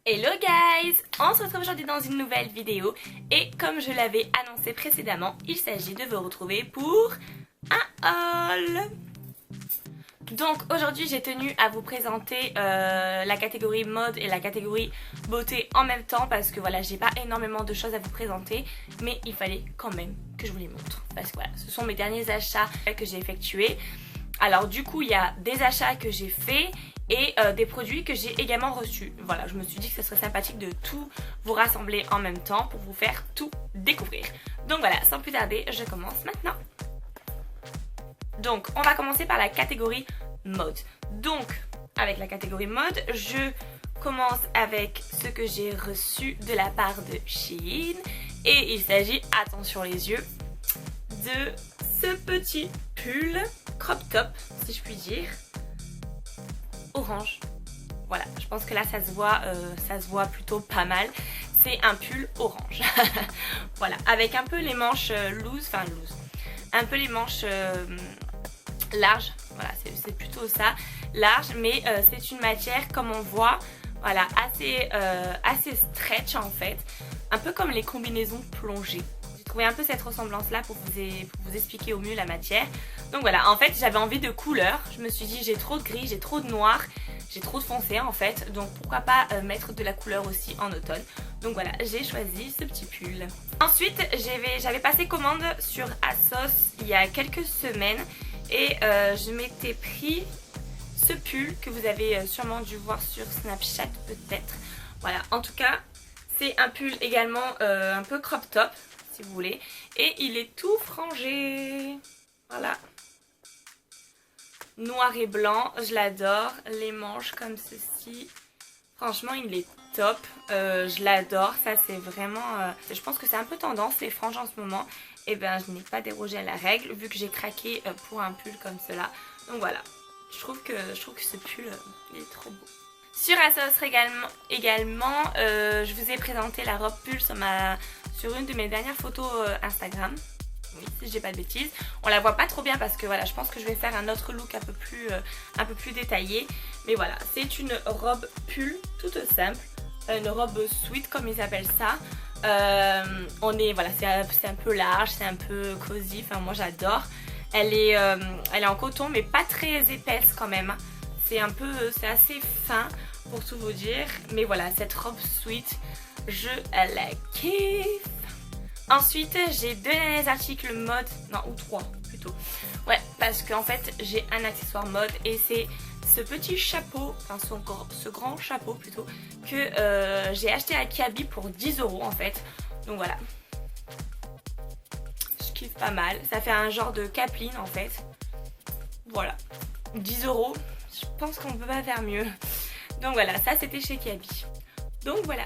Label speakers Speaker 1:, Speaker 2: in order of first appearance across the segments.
Speaker 1: Hello guys! On se retrouve aujourd'hui dans une nouvelle vidéo et comme je l'avais annoncé précédemment, il s'agit de vous retrouver pour un haul. Donc aujourd'hui j'ai tenu à vous présenter la catégorie mode et la catégorie beauté en même temps parce que voilà, j'ai pas énormément de choses à vous présenter, mais il fallait quand même que je vous les montre parce que voilà, ce sont mes derniers achats que j'ai effectués. Alors du coup il y a des achats que j'ai faits et des produits que j'ai également reçus. Voilà, je me suis dit que ce serait sympathique de tout vous rassembler en même temps pour vous faire tout découvrir. Donc voilà, sans plus tarder, je commence maintenant. Donc on va commencer par la catégorie mode. Donc avec la catégorie mode, je commence avec ce que j'ai reçu de la part de Shein. Et il s'agit, attention les yeux, de ce petit pull crop top, si je puis dire, orange. Voilà, je pense que là ça se voit plutôt pas mal. C'est un pull orange. Voilà, avec un peu les manches loose, un peu les manches larges. Voilà, c'est plutôt ça, large, mais c'est une matière comme on voit, voilà, assez stretch en fait, un peu comme les combinaisons plongées. J'ai trouvé un peu cette ressemblance là pour vous expliquer au mieux la matière. Donc voilà, en fait j'avais envie de couleurs, je me suis dit j'ai trop de gris, j'ai trop de noir, j'ai trop de foncé en fait, donc pourquoi pas mettre de la couleur aussi en automne. Donc voilà, j'ai choisi ce petit pull. Ensuite j'avais passé commande sur ASOS il y a quelques semaines et je m'étais pris ce pull que vous avez sûrement dû voir sur Snapchat peut-être. Voilà, en tout cas c'est un pull également un peu crop top si vous voulez, et il est tout frangé. Voilà, noir et blanc, je l'adore. Les manches comme ceci, franchement il est top, je l'adore. Ça c'est vraiment, je pense que c'est un peu tendance les franges en ce moment. Et ben je n'ai pas dérogé à la règle vu que j'ai craqué pour un pull comme cela. Donc voilà, je trouve que ce pull il est trop beau. Sur ASOS également, je vous ai présenté la robe pull sur une de mes dernières photos Instagram. Oui, si je dis pas de bêtises. On la voit pas trop bien parce que voilà, je pense que je vais faire un autre look un peu plus détaillé. Mais voilà, c'est une robe pull toute simple, une robe sweat comme ils appellent ça. Voilà, c'est un peu large, c'est un peu cosy. Enfin moi j'adore. Elle est en coton mais pas très épaisse quand même. C'est assez fin pour tout vous dire. Mais voilà, cette robe sweat, je la kiffe. Ensuite j'ai deux derniers articles mode, non ou trois plutôt. Ouais, parce qu'en fait j'ai un accessoire mode et c'est ce petit chapeau, enfin ce grand chapeau plutôt, que j'ai acheté à Kiabi pour 10 € en fait. Donc voilà, je kiffe pas mal. Ça fait un genre de capeline en fait. Voilà, 10 €, je pense qu'on peut pas faire mieux. Donc voilà, ça c'était chez Kiabi. Donc voilà.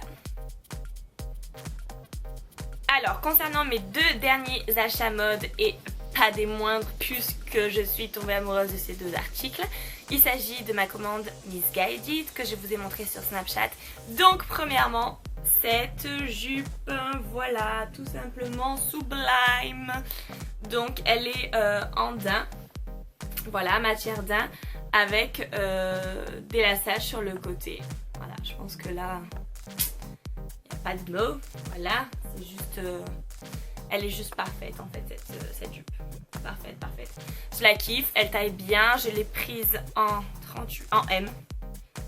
Speaker 1: Alors concernant mes deux derniers achats mode et pas des moindres puisque je suis tombée amoureuse de ces deux articles, il s'agit de ma commande Missguided que je vous ai montré sur Snapchat. Donc premièrement cette jupe, voilà, tout simplement sublime. Donc elle est en daim, voilà, matière daim avec des lassages sur le côté. Voilà, je pense que là il n'y a pas de mots, voilà, c'est juste elle est juste parfaite en fait cette jupe. Parfaite. Je la kiffe, elle taille bien, je l'ai prise en M.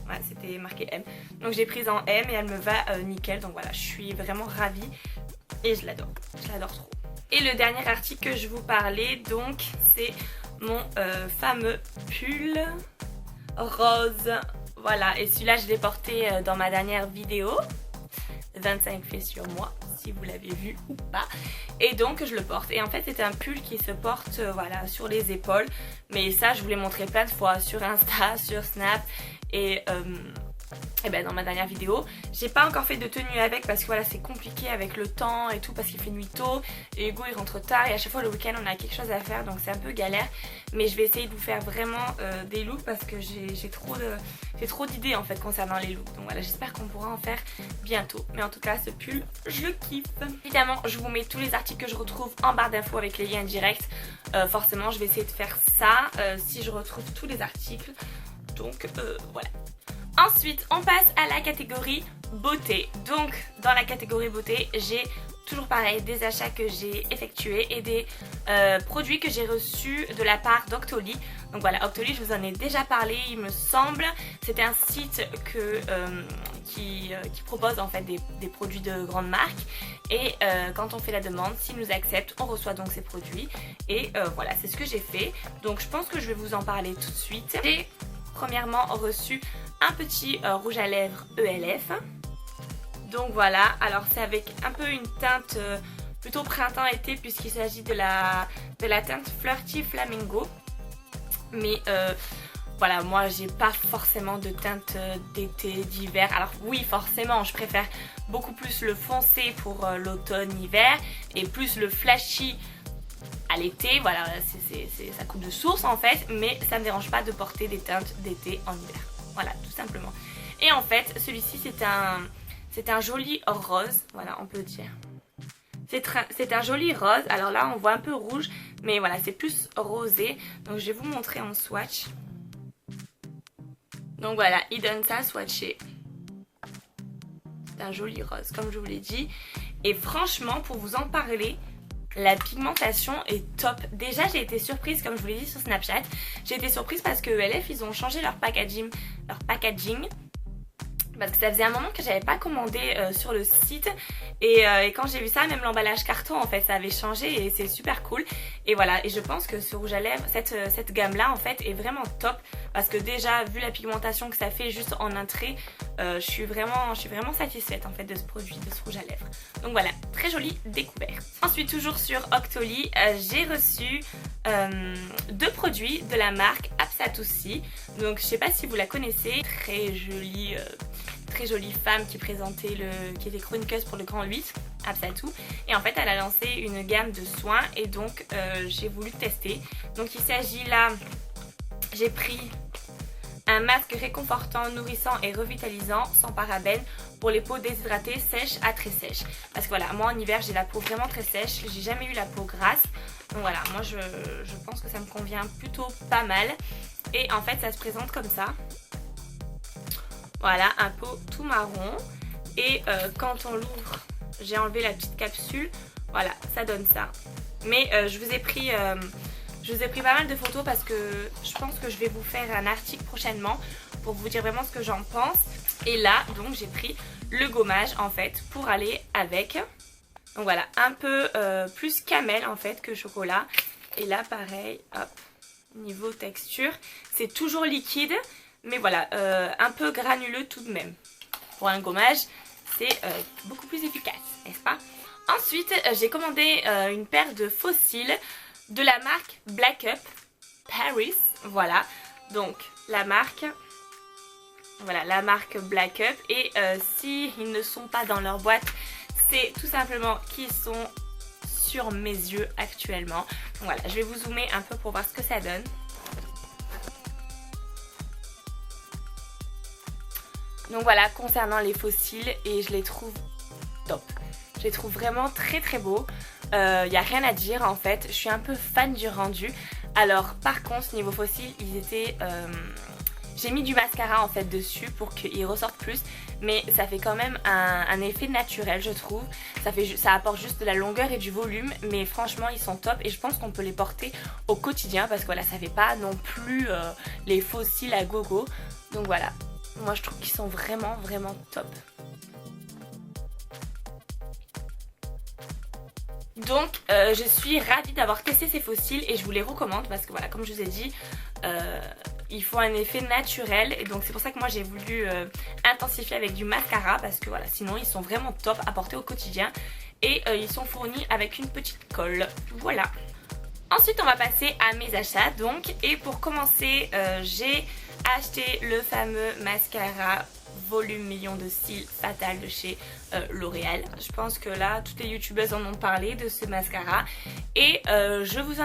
Speaker 1: Ouais, c'était marqué M. Donc j'ai prise en M et elle me va nickel. Donc voilà, je suis vraiment ravie et je l'adore. Je l'adore trop. Et le dernier article que je vous parlais, donc c'est mon fameux pull rose. Voilà, et celui-là je l'ai porté dans ma dernière vidéo. 25 faits sur moi, si vous l'avez vu ou pas. Et donc je le porte. Et en fait c'est un pull qui se porte voilà, sur les épaules. Mais ça je vous l'ai montré plein de fois sur Insta, sur Snap et ben dans ma dernière vidéo. J'ai pas encore fait de tenue avec parce que voilà, c'est compliqué avec le temps et tout parce qu'il fait nuit tôt et Hugo il rentre tard et à chaque fois le week-end on a quelque chose à faire donc c'est un peu galère. Mais je vais essayer de vous faire vraiment des looks parce que j'ai trop d'idées en fait concernant les looks. Donc voilà, j'espère qu'on pourra en faire bientôt. Mais en tout cas ce pull je le kiffe. Évidemment je vous mets tous les articles que je retrouve en barre d'infos avec les liens directs. Forcément je vais essayer de faire ça si je retrouve tous les articles. Donc voilà. Ensuite, on passe à la catégorie beauté. Donc dans la catégorie beauté, j'ai toujours pareil des achats que j'ai effectués et des produits que j'ai reçus de la part d'Octoly. Donc voilà, Octoly, je vous en ai déjà parlé, il me semble. C'était un site qui propose en fait des produits de grandes marques. Et quand on fait la demande, s'ils nous acceptent, on reçoit donc ces produits. Et voilà, c'est ce que j'ai fait. Donc je pense que je vais vous en parler tout de suite. J'ai premièrement reçu un petit rouge à lèvres ELF. Donc voilà, alors c'est avec un peu une teinte plutôt printemps-été puisqu'il s'agit de la teinte Flirty Flamingo. Mais voilà, moi j'ai pas forcément de teinte d'été, d'hiver. Alors oui, forcément, je préfère beaucoup plus le foncé pour l'automne-hiver et plus le flashy à l'été. Voilà, ça coupe de source en fait, mais ça me dérange pas de porter des teintes d'été en hiver. Voilà, tout simplement. Et en fait, celui-ci c'est un joli rose, voilà, on peut dire. C'est un joli rose, alors là on voit un peu rouge, mais voilà, c'est plus rosé. Donc je vais vous montrer en swatch. Donc voilà, il donne ça swatché. C'est un joli rose, comme je vous l'ai dit. Et franchement, pour vous en parler, la pigmentation est top. Déjà, j'ai été surprise, comme je vous l'ai dit sur Snapchat. J'ai été surprise parce que ELF, ils ont changé leur packaging. Parce que ça faisait un moment que j'avais pas commandé sur le site et quand j'ai vu ça, même l'emballage carton en fait ça avait changé et c'est super cool. Et voilà, et je pense que ce rouge à lèvres, cette gamme là en fait est vraiment top parce que déjà vu la pigmentation que ça fait juste en un trait, je suis vraiment satisfaite en fait de ce produit, de ce rouge à lèvres. Donc voilà, très jolie découverte. Ensuite toujours sur Octoly, j'ai reçu 2 produits de la marque Apsatoussi. Donc je sais pas si vous la connaissez, très jolie femme qui était chroniqueuse pour le Grand 8, Apsatou. Et en fait elle a lancé une gamme de soins et donc j'ai voulu tester. Donc il s'agit là, j'ai pris un masque réconfortant, nourrissant et revitalisant sans parabènes pour les peaux déshydratées, sèches à très sèches. Parce que voilà, moi en hiver j'ai la peau vraiment très sèche, j'ai jamais eu la peau grasse. Donc voilà, moi je pense que ça me convient plutôt pas mal. Et en fait ça se présente comme ça. Voilà, un pot tout marron. Et quand on l'ouvre, j'ai enlevé la petite capsule. Voilà, ça donne ça. Mais je vous ai pris pas mal de photos parce que je pense que je vais vous faire un article prochainement pour vous dire vraiment ce que j'en pense. Et là, donc j'ai pris le gommage en fait pour aller avec. Donc voilà, un peu plus camel en fait que chocolat. Et là pareil, hop, niveau texture, c'est toujours liquide. Mais voilà, un peu granuleux tout de même. Pour un gommage, c'est beaucoup plus efficace, n'est-ce pas? Ensuite, j'ai commandé une paire de faux cils de la marque Black Up Paris. Voilà, donc la marque Black Up. Et s'ils ne sont pas dans leur boîte, c'est tout simplement qu'ils sont sur mes yeux actuellement. Donc voilà, je vais vous zoomer un peu pour voir ce que ça donne. Donc voilà, concernant les faux cils, et je les trouve top. Je les trouve vraiment très très beaux. Y a rien à dire en fait. Je suis un peu fan du rendu. Alors par contre, niveau faux cils, ils étaient... j'ai mis du mascara en fait dessus pour qu'ils ressortent plus. Mais ça fait quand même un effet naturel je trouve. Ça apporte juste de la longueur et du volume. Mais franchement, ils sont top. Et je pense qu'on peut les porter au quotidien. Parce que voilà, ça fait pas non plus les faux cils à gogo. Donc voilà. Moi je trouve qu'ils sont vraiment top. Donc je suis ravie d'avoir testé ces faux cils et je vous les recommande parce que voilà, comme je vous ai dit, il faut un effet naturel. Et donc c'est pour ça que moi j'ai voulu intensifier avec du mascara parce que voilà, sinon ils sont vraiment top à porter au quotidien. Et ils sont fournis avec une petite colle. Voilà. Ensuite on va passer à mes achats donc. Et pour commencer j'ai acheté le fameux mascara volume million de cils fatal de chez L'Oréal. Je pense que là toutes les youtubeuses en ont parlé de ce mascara. Et je vous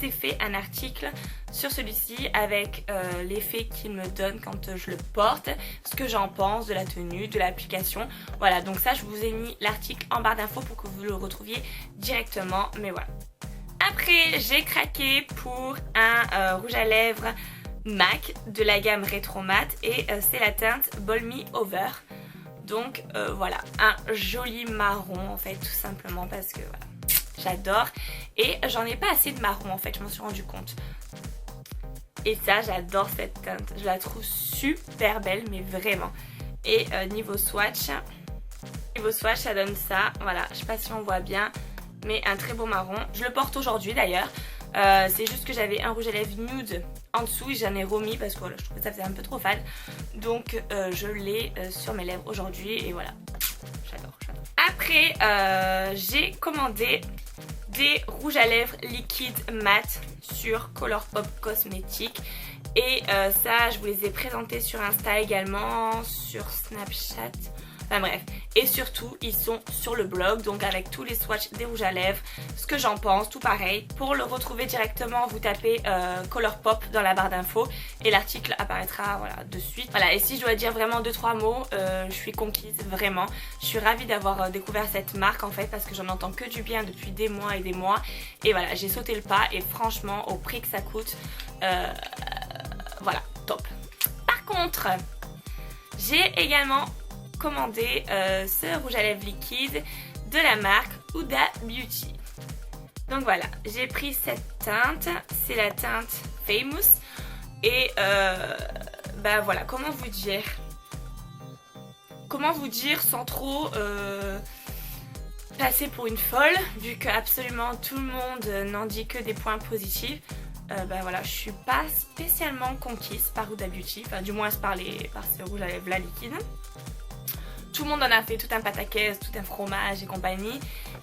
Speaker 1: ai fait un article sur celui-ci avec l'effet qu'il me donne quand je le porte, ce que j'en pense de la tenue, de l'application. Voilà, donc ça je vous ai mis l'article en barre d'infos pour que vous le retrouviez directement. Mais voilà. Après j'ai craqué pour un rouge à lèvres MAC de la gamme Retro Matte et c'est la teinte Balmy Over. Donc voilà, un joli marron en fait, tout simplement parce que voilà, j'adore. Et j'en ai pas assez de marron en fait, je m'en suis rendu compte. Et ça, j'adore cette teinte, je la trouve super belle, mais vraiment. Et niveau swatch, ça donne ça, voilà, je sais pas si on voit bien, mais un très beau marron. Je le porte aujourd'hui d'ailleurs, c'est juste que j'avais un rouge à lèvres nude en dessous et j'en ai remis parce que voilà, je trouvais que ça faisait un peu trop fade. Donc je l'ai sur mes lèvres aujourd'hui et voilà, j'adore. Après, j'ai commandé des rouges à lèvres liquides mat sur Colourpop Cosmetics. Et ça, je vous les ai présentés sur Insta également, sur Snapchat, enfin bref. Et surtout, ils sont sur le blog, donc avec tous les swatchs des rouges à lèvres, ce que j'en pense, tout pareil. Pour le retrouver directement, vous tapez Colourpop dans la barre d'infos et l'article apparaîtra voilà, de suite. Voilà, et si je dois dire vraiment 2-3 mots, je suis conquise, vraiment. Je suis ravie d'avoir découvert cette marque en fait, parce que j'en entends que du bien depuis des mois et des mois. Et voilà, j'ai sauté le pas et franchement, au prix que ça coûte, voilà, top. Par contre, j'ai également commandé ce rouge à lèvres liquide de la marque Huda Beauty. Donc voilà, j'ai pris cette teinte, c'est la teinte Famous. Et bah voilà, comment vous dire sans trop passer pour une folle, vu que absolument tout le monde n'en dit que des points positifs. Bah voilà, je suis pas spécialement conquise par Huda Beauty, enfin du moins par ce rouge à lèvres là liquide. Tout le monde en a fait tout un pataquès, tout un fromage et compagnie.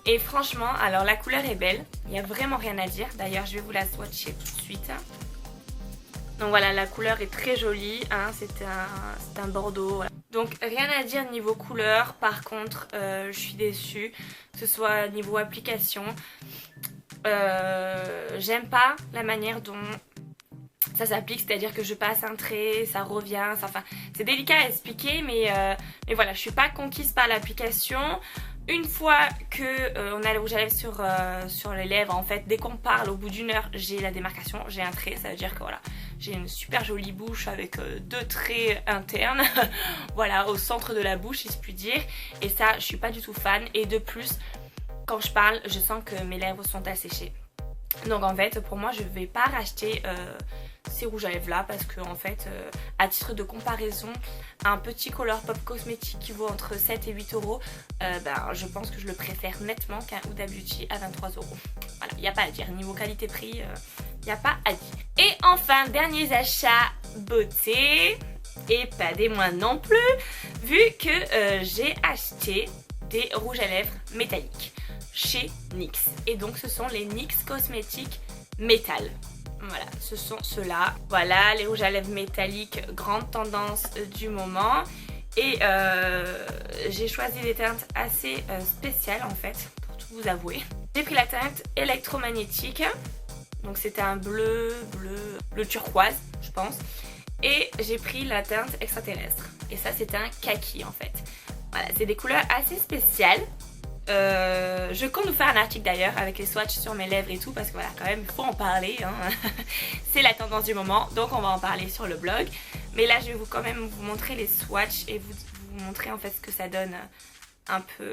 Speaker 1: Et franchement, alors la couleur est belle, il n'y a vraiment rien à dire. D'ailleurs, je vais vous la swatcher tout de suite. Donc voilà, la couleur est très jolie, hein, c'est un bordeaux. Voilà. Donc rien à dire niveau couleur, par contre, je suis déçue, que ce soit niveau application. J'aime pas la manière dont ça s'applique, c'est-à-dire que je passe un trait, ça revient, enfin c'est délicat à expliquer, mais voilà, je suis pas conquise par l'application. Une fois que on a le rouge à lèvres sur les lèvres, en fait, dès qu'on parle, au bout d'une heure, j'ai la démarcation, j'ai un trait, ça veut dire que voilà, j'ai une super jolie bouche avec 2 traits internes, voilà, au centre de la bouche, si je puis dire, et ça, je suis pas du tout fan, et de plus, quand je parle, je sens que mes lèvres sont asséchées. Donc en fait, pour moi, je vais pas racheter ces rouges à lèvres là parce que en fait, à titre de comparaison, un petit Colourpop Cosmetics qui vaut entre 7 et 8 euros, ben, je pense que je le préfère nettement qu'un Huda Beauty à 23 euros. Voilà, il n'y a pas à dire. Niveau qualité-prix, il n'y a pas à dire. Et enfin, derniers achats beauté, et pas des moindres non plus, vu que j'ai acheté des rouges à lèvres métalliques chez NYX. Et donc ce sont les NYX Cosmetics Métal. Voilà, ce sont ceux-là. Voilà, les rouges à lèvres métalliques, grande tendance du moment. Et j'ai choisi des teintes assez spéciales en fait, pour tout vous avouer. J'ai pris la teinte électromagnétique. Donc c'était un bleu turquoise, je pense. Et j'ai pris la teinte extraterrestre. Et ça c'est un kaki en fait. Voilà, c'est des couleurs assez spéciales. Je compte vous faire un article d'ailleurs avec les swatchs sur mes lèvres et tout parce que voilà, quand même il faut en parler hein. C'est la tendance du moment, donc on va en parler sur le blog. Mais là je vais quand même vous montrer les swatchs et vous montrer en fait ce que ça donne un peu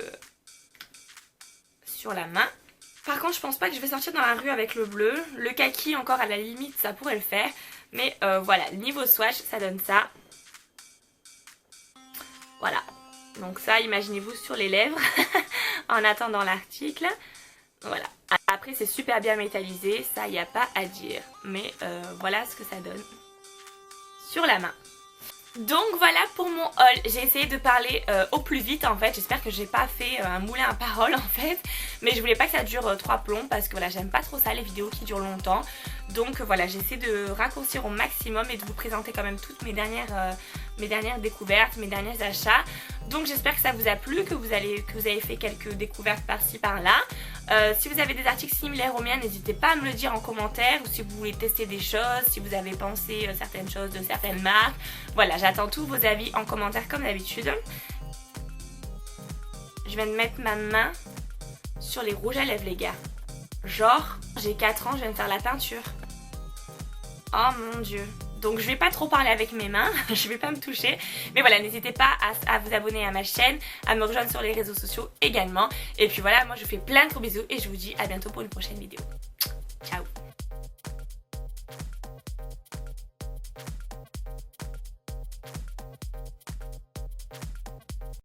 Speaker 1: sur la main. Par contre je pense pas que je vais sortir dans la rue avec le bleu. Le kaki encore à la limite ça pourrait le faire. Mais voilà, niveau swatch ça donne ça. Voilà. Donc ça, imaginez-vous sur les lèvres en attendant l'article. Voilà. Après, c'est super bien métallisé, ça, il n'y a pas à dire. Mais voilà ce que ça donne sur la main. Donc voilà pour mon haul. J'ai essayé de parler au plus vite en fait. J'espère que j'ai pas fait un moulin à parole en fait. Mais je voulais pas que ça dure 3 plombs parce que voilà, j'aime pas trop ça les vidéos qui durent longtemps. Donc voilà, j'essaie de raccourcir au maximum et de vous présenter quand même toutes mes dernières découvertes, mes derniers achats. Donc j'espère que ça vous a plu, que vous avez fait quelques découvertes par-ci par-là. Si vous avez des articles similaires aux miens, n'hésitez pas à me le dire en commentaire. Ou si vous voulez tester des choses, si vous avez pensé certaines choses de certaines marques. Voilà, j'attends tous vos avis en commentaire comme d'habitude. Je viens de mettre ma main sur les rouges à lèvres les gars. Genre, j'ai 4 ans, je viens de faire la peinture. Oh mon dieu. donc je vais pas trop parler avec mes mains, je vais pas me toucher. Mais voilà, n'hésitez pas à vous abonner à ma chaîne, à me rejoindre sur les réseaux sociaux également. Et puis voilà, moi je vous fais plein de gros bisous et je vous dis à bientôt pour une prochaine vidéo.